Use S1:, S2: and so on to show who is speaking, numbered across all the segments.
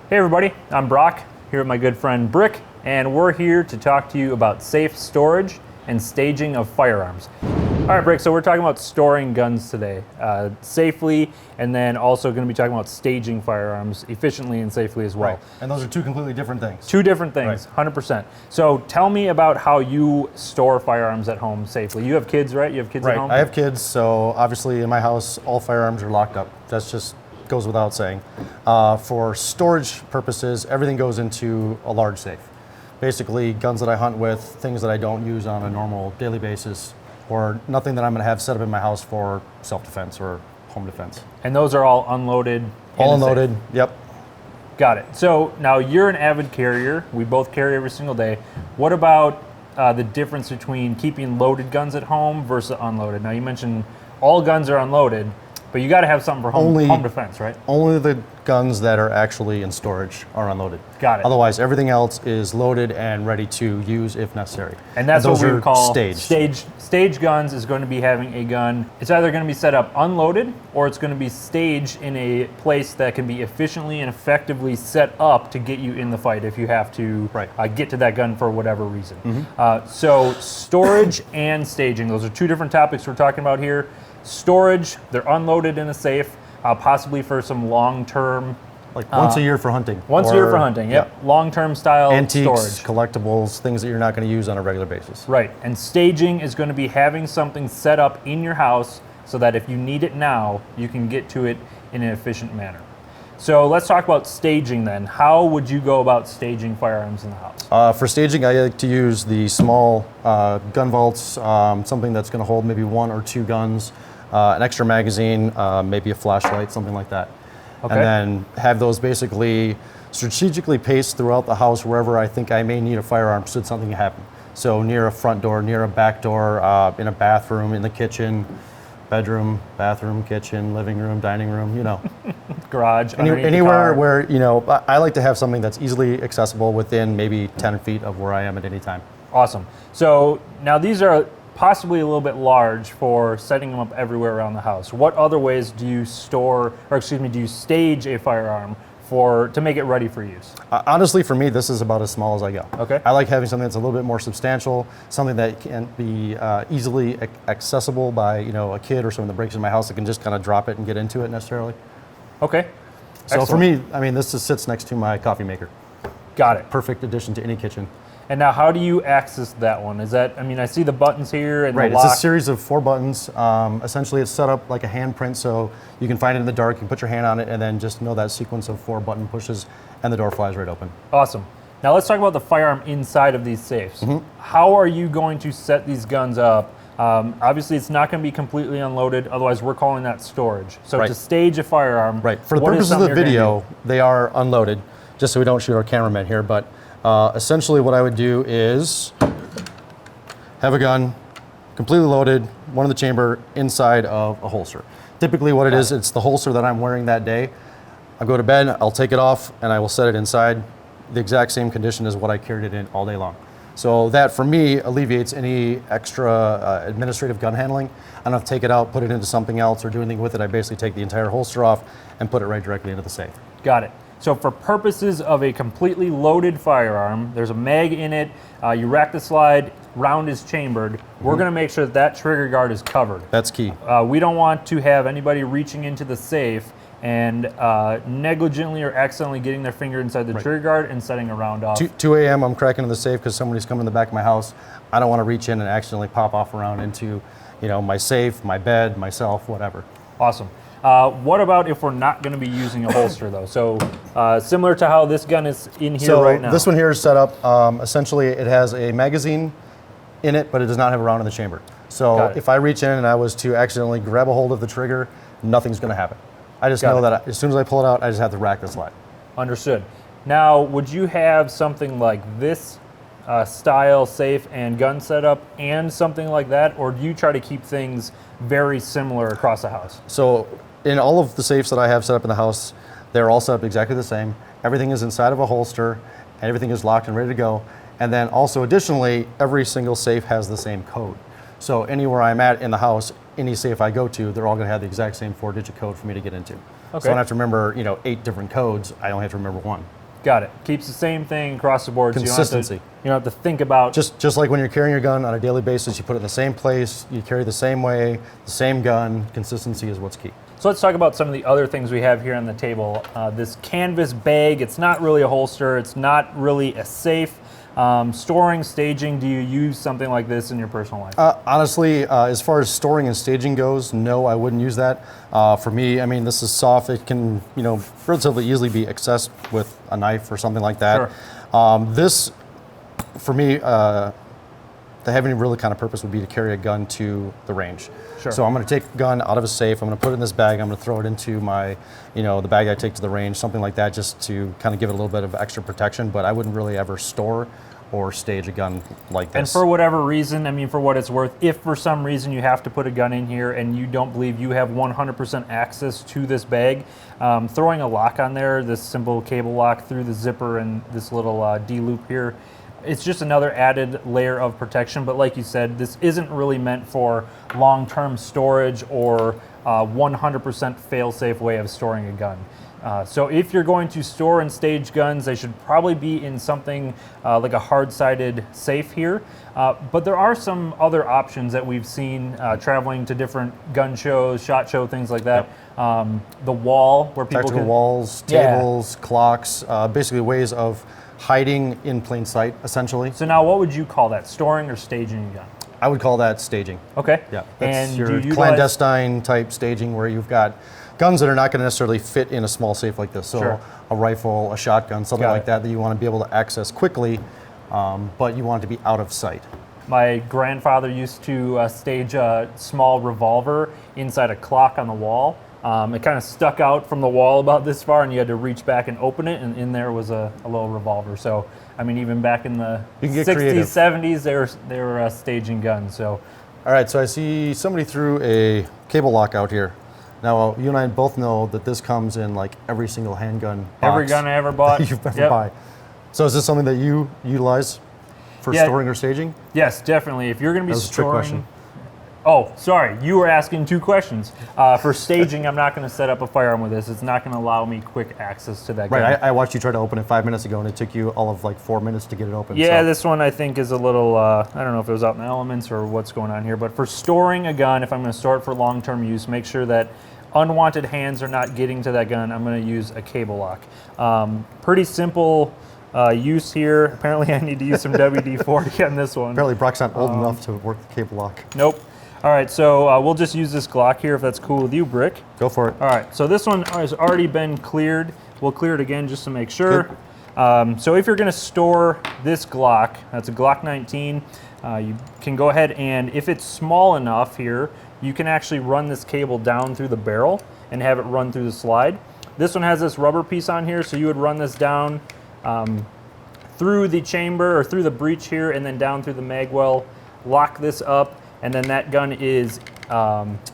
S1: Hey everybody, I'm Brock, here with my good friend Brick, and we're here to talk to you about safe storage and staging of firearms. All right, Brick, so we're talking about storing guns today safely, and then also going to be talking about staging firearms efficiently and safely as well.
S2: Right. And those are two completely different things.
S1: Two different things, right. 100%. So tell me about how you store firearms at home safely. You have kids, right? You have kids at home?
S2: I have kids, so obviously in my house, all firearms are locked up. That's just goes without saying. For storage purposes, everything goes into a large safe. Basically, guns that I hunt with, things that I don't use on a normal daily basis, or nothing that I'm going to have set up in my house for self-defense or home defense.
S1: And those are all unloaded?
S2: All unloaded, yep.
S1: Got it. So now you're an avid carrier. We both carry every single day. What about the difference between keeping loaded guns at home versus unloaded? Now you mentioned all guns are unloaded, but you got to have something for home defense, right?
S2: Only the guns that are actually in storage are unloaded.
S1: Got it.
S2: Otherwise, everything else is loaded and ready to use if necessary.
S1: And that's what we would call
S2: staged.
S1: Staged guns is going to be having a gun. It's either going to be set up unloaded or it's going to be staged in a place that can be efficiently and effectively set up to get you in the fight if you have to get to that gun for whatever reason. Mm-hmm. So storage and staging, those are two different topics we're talking about here. Storage, they're unloaded in a safe, possibly for some long-term...
S2: Like once a year for hunting.
S1: Once a year for hunting, yep. Long-term style
S2: antiques,
S1: storage.
S2: Collectibles, things that you're not going to use on a regular basis.
S1: Right, and staging is going to be having something set up in your house so that if you need it now, you can get to it in an efficient manner. So let's talk about staging then. How would you go about staging firearms in the house?
S2: For staging, I like to use the small gun vaults, something that's going to hold maybe one or two guns, an extra magazine, maybe a flashlight, something like that. Okay. And then have those basically strategically paced throughout the house wherever I think I may need a firearm should something happen. So near a front door, near a back door, in a bathroom, in the kitchen, bedroom, bathroom, kitchen, living room, dining room, you know.
S1: Garage,
S2: anywhere where, you know, I like to have something that's easily accessible within maybe 10 feet of where I am at any time.
S1: Awesome. So now these are possibly a little bit large for setting them up everywhere around the house. What other ways do you do you stage a firearm to make it ready for use?
S2: Honestly, for me, this is about as small as I go.
S1: Okay.
S2: I like having something that's a little bit more substantial, something that can be easily accessible by, you know, a kid or someone that breaks into my house that can just kind of drop it and get into it necessarily.
S1: Okay.
S2: So
S1: excellent.
S2: For me, I mean, this just sits next to my coffee maker.
S1: Got it.
S2: Perfect addition to any kitchen.
S1: And now, how do you access that one? Is that, I mean, I see the buttons here and
S2: the lock. It's a series of 4 buttons. Essentially, it's set up like a handprint, so you can find it in the dark, you can put your hand on it, and then just know that sequence of 4 button pushes, and the door flies right open.
S1: Awesome. Now, let's talk about the firearm inside of these safes. Mm-hmm. How are you going to set these guns up? Obviously, it's not going to be completely unloaded, otherwise we're calling that storage. So to stage a firearm,
S2: for the purpose of the video, they are unloaded, just so we don't shoot our cameraman here, but essentially what I would do is have a gun completely loaded, one in the chamber, inside of a holster. Typically what it is, it's the holster that I'm wearing that day. I'll go to bed, I'll take it off, and I will set it inside the exact same condition as what I carried it in all day long. So that, for me, alleviates any extra administrative gun handling. I don't have to take it out, put it into something else, or do anything with it. I basically take the entire holster off and put it right directly into the safe.
S1: Got it. So for purposes of a completely loaded firearm, there's a mag in it, you rack the slide, round is chambered. Mm-hmm. We're going to make sure that trigger guard is covered.
S2: That's key.
S1: We don't want to have anybody reaching into the safe and negligently or accidentally getting their finger inside the trigger guard and setting a round off.
S2: 2 a.m. I'm cracking into the safe because somebody's coming in the back of my house. I don't want to reach in and accidentally pop off around into, you know, my safe, my bed, myself, whatever.
S1: Awesome. What about if we're not going to be using a holster, though? So similar to how this gun is in here right now.
S2: So this one here is set up, essentially it has a magazine in it, but it does not have a round in the chamber. So if I reach in and I was to accidentally grab a hold of the trigger, nothing's going to happen. I just know that as soon as I pull it out, I just have to rack the slide.
S1: Understood. Now, would you have something like this style safe and gun setup and something like that, or do you try to keep things very similar across the house?
S2: So in all of the safes that I have set up in the house, they're all set up exactly the same. Everything is inside of a holster, and everything is locked and ready to go. And then also additionally, every single safe has the same code. So anywhere I'm at in the house, any safe I go to, they're all going to have the exact same 4-digit code for me to get into. So I don't have to remember, 8 different codes. I only have to remember 1.
S1: Got it. Keeps the same thing across the board.
S2: Consistency.
S1: So you don't have to think about...
S2: Just like when you're carrying your gun on a daily basis, you put it in the same place, you carry the same way, the same gun. Consistency is what's key.
S1: So let's talk about some of the other things we have here on the table. This canvas bag, it's not really a holster. It's not really a safe. Storing, staging, do you use something like this in your personal life?
S2: Honestly, as far as storing and staging goes, no, I wouldn't use that. For me, I mean, this is soft. It can, relatively easily be accessed with a knife or something like that.
S1: Sure.
S2: This, for me, the heavy really kind of purpose would be to carry a gun to the range.
S1: Sure.
S2: So I'm going to take a gun out of a safe. I'm going to put it in this bag. I'm going to throw it into my, the bag I take to the range, something like that, just to kind of give it a little bit of extra protection. But I wouldn't really ever store or stage a gun like this.
S1: And for whatever reason, I mean, for what it's worth, if for some reason you have to put a gun in here and you don't believe you have 100% access to this bag, throwing a lock on there, this simple cable lock through the zipper and this little D-loop here, it's just another added layer of protection. But like you said, this isn't really meant for long-term storage or 100% fail-safe way of storing a gun. So if you're going to store and stage guns, they should probably be in something like a hard-sided safe here. But there are some other options that we've seen traveling to different gun shows, SHOT Show, things like that.
S2: Yep.
S1: The wall where people
S2: tactical
S1: can...
S2: walls, tables, clocks, basically ways of hiding in plain sight, essentially.
S1: So now what would you call that, storing or staging a gun?
S2: I would call that staging.
S1: Okay.
S2: Yeah, that's
S1: And
S2: your
S1: do you utilize...
S2: clandestine type staging where you've got guns that are not going to necessarily fit in a small safe like this. So
S1: Sure.
S2: a rifle, a shotgun, something
S1: Got
S2: like
S1: it.
S2: that you want to be able to access quickly, but you want it to be out of sight.
S1: My grandfather used to stage a small revolver inside a clock on the wall. It kind of stuck out from the wall about this far, and you had to reach back and open it, and in there was a little revolver. So, I mean, even back in the
S2: You can get
S1: 60s,
S2: creative.
S1: 70s, they were staging guns. So,
S2: All right, so I see somebody threw a cable lock out here. Now, you and I both know that this comes in like every single handgun box
S1: every gun I ever bought.
S2: you've ever
S1: Yep.
S2: buy. So is this something that you utilize for
S1: Yeah.
S2: storing or staging?
S1: Yes, definitely. If you're going to be
S2: That was a trick
S1: storing...
S2: question.
S1: Oh, sorry. You were asking 2 questions. For staging, I'm not going to set up a firearm with this. It's not going to allow me quick access to that gun.
S2: Right, I watched you try to open it 5 minutes ago, and it took you all of like 4 minutes to get it open.
S1: Yeah,
S2: so.
S1: this one I think is a little, I don't know if it was out in the elements or what's going on here, but for storing a gun, if I'm going to store it for long-term use, make sure that unwanted hands are not getting to that gun. I'm going to use a cable lock. Pretty simple use here. Apparently I need to use some WD-40 on this one.
S2: Apparently Brock's not old enough to work the cable lock.
S1: Nope. All right, so we'll just use this Glock here if that's cool with you, Brick.
S2: Go for it.
S1: All right, so this one has already been cleared. We'll clear it again just to make sure. So if you're going to store this Glock, that's a Glock 19, you can go ahead and, if it's small enough here, you can actually run this cable down through the barrel and have it run through the slide. This one has this rubber piece on here, so you would run this down through the chamber or through the breech here and then down through the mag well, lock this up, and then that gun is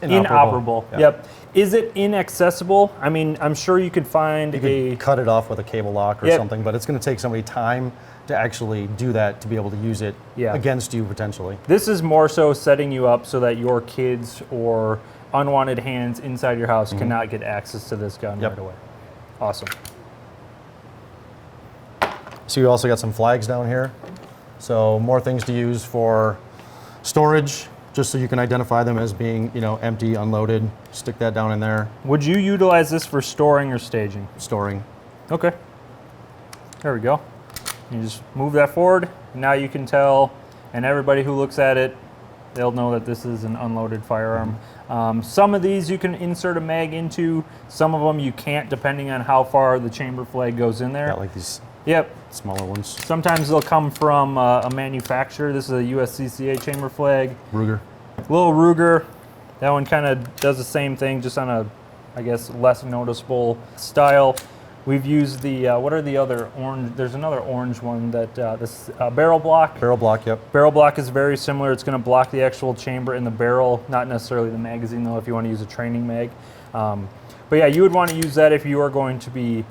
S1: inoperable.
S2: Yeah.
S1: Yep. Is it inaccessible? I mean, I'm sure you could find
S2: You could cut it off with a cable lock or something, but it's going to take somebody time to actually do that to be able to use it against you potentially.
S1: This is more so setting you up so that your kids or unwanted hands inside your house cannot get access to this gun right away. Awesome.
S2: So you also got some flags down here. So more things to use for storage, just so you can identify them as being, empty, unloaded. Stick that down in there.
S1: Would you utilize this for storing or staging?
S2: Storing.
S1: Okay. There we go. You just move that forward. Now you can tell, and everybody who looks at it, they'll know that this is an unloaded firearm. Some of these you can insert a mag into. Some of them you can't, depending on how far the chamber flag goes in there.
S2: Got like these smaller ones.
S1: Sometimes they'll come from a manufacturer. This is a USCCA chamber flag.
S2: Ruger.
S1: Little Ruger. That one kind of does the same thing, just on a, I guess, less noticeable style. We've used the, what are the other orange? There's another orange one that, this barrel block.
S2: Barrel block, yep.
S1: Barrel block is very similar. It's going to block the actual chamber in the barrel, not necessarily the magazine though, if you want to use a training mag. But yeah, you would want to use that if you are going to be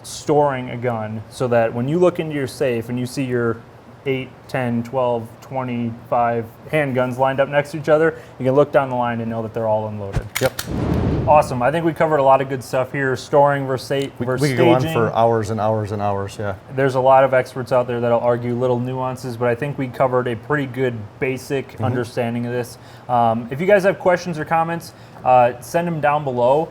S1: storing a gun, so that when you look into your safe and you see your 8, 10, 12, 25 handguns lined up next to each other, you can look down the line and know that they're all unloaded.
S2: Yep.
S1: Awesome. I think we covered a lot of good stuff here. Storing versus
S2: We
S1: staging.
S2: could go on for hours and hours and hours, yeah.
S1: There's a lot of experts out there that'll argue little nuances, but I think we covered a pretty good basic understanding of this. If you guys have questions or comments, send them down below.